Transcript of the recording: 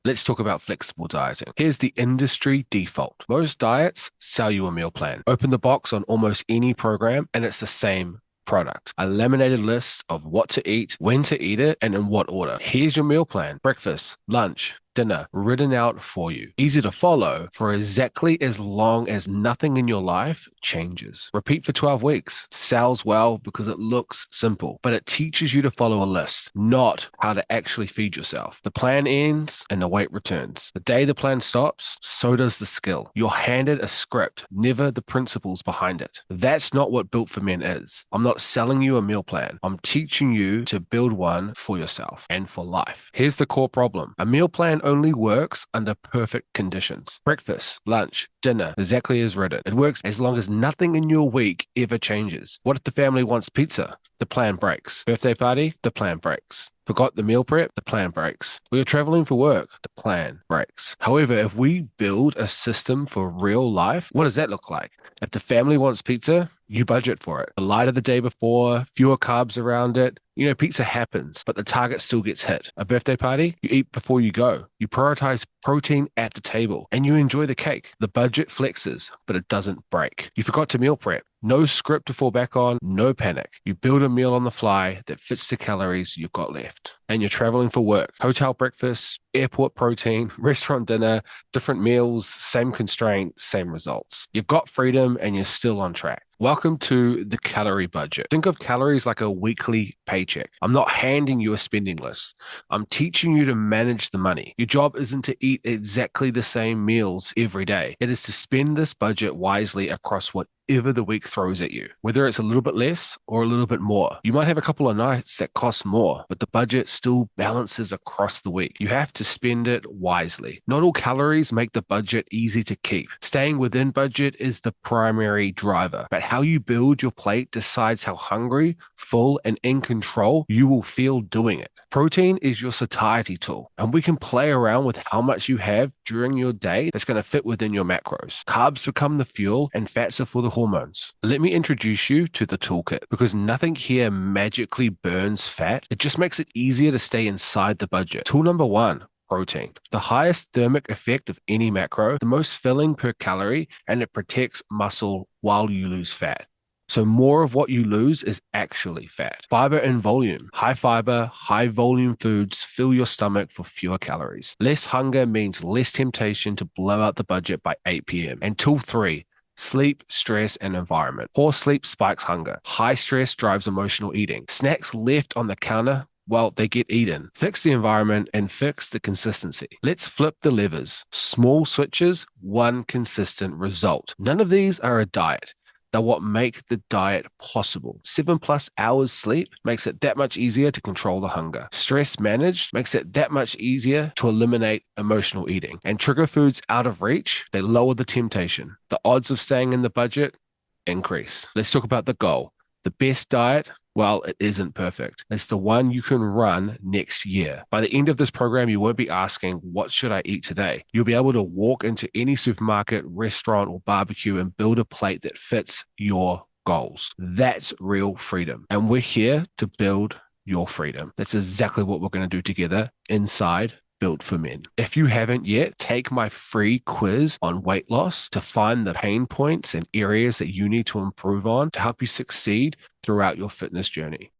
Let's talk about flexible dieting. Here's the industry default. Most diets sell you a meal plan. Open the box on almost any program, and it's the same product. A laminated list of what to eat, when to eat it, and in what order. Here's your meal plan: breakfast, lunch, dinner, written out for you. Easy to follow for exactly as long as nothing in your life changes. Repeat for 12 weeks. Sells well because it looks simple, but it teaches you to follow a list, not how to actually feed yourself. The plan ends and the weight returns. The day the plan stops, so does the skill. You're handed a script, never the principles behind it. That's not what Built for Men is. I'm not selling you a meal plan. I'm teaching you to build one for yourself and for life. Here's the core problem. A meal plan only works under perfect conditions. Breakfast, lunch, dinner, exactly as written. It works as long as nothing in your week ever changes. What if the family wants pizza? The plan breaks. Birthday party? The plan breaks. Forgot the meal prep? The plan breaks. We are traveling for work? The plan breaks. However, if we build a system for real life, what does that look like? If the family wants pizza, you budget for it. The lighter the day before, fewer carbs around it. Pizza happens, but the target still gets hit. A birthday party, you eat before you go. You prioritize protein at the table and you enjoy the cake. The budget flexes, but it doesn't break. You forgot to meal prep. No script to fall back on, no panic. You build a meal on the fly that fits the calories you've got left. And you're traveling for work. Hotel breakfast, airport protein, restaurant dinner, different meals, same constraint, same results. You've got freedom and you're still on track. Welcome to the calorie budget. Think of calories like a weekly paycheck. I'm not handing you a spending list. I'm teaching you to manage the money. Your job isn't to eat exactly the same meals every day. It is to spend this budget wisely across whatever the week throws at you, whether it's a little bit less or a little bit more. You might have a couple of nights that cost more, but the budget still balances across the week. You have to spend it wisely. Not all calories make the budget easy to keep. Staying within budget is the primary driver, but how you build your plate decides how hungry, full, and in control you will feel doing it. Protein is your satiety tool, and we can play around with how much you have during your day that's going to fit within your macros. Carbs become the fuel, and fats are for the hormones. Let me introduce you to the toolkit, because nothing here magically burns fat. It just makes it easier to stay inside the budget. Tool number one: protein. The highest thermic effect of any macro, the most filling per calorie, and it protects muscle while you lose fat. So more of what you lose is actually fat. Fiber and volume. High fiber, high volume foods fill your stomach for fewer calories. Less hunger means less temptation to blow out the budget by 8 p.m. And tool three: sleep, stress, and environment. Poor sleep spikes hunger. High stress drives emotional eating. Snacks left on the counter, well, they get eaten. Fix the environment and fix the consistency. Let's flip the levers. Small switches, one consistent result. None of these are a diet. They're what make the diet possible. 7+ hours sleep makes it that much easier to control the hunger. Stress managed makes it that much easier to eliminate emotional eating. And trigger foods out of reach, they lower the temptation. The odds of staying in the budget increase. Let's talk about the goal. The best diet, well, it isn't perfect. It's the one you can run next year. By the end of this program, you won't be asking, what should I eat today? You'll be able to walk into any supermarket, restaurant, or barbecue and build a plate that fits your goals. That's real freedom. And we're here to build your freedom. That's exactly what we're going to do together inside Built for Men. If you haven't yet, take my free quiz on weight loss to find the pain points and areas that you need to improve on to help you succeed throughout your fitness journey.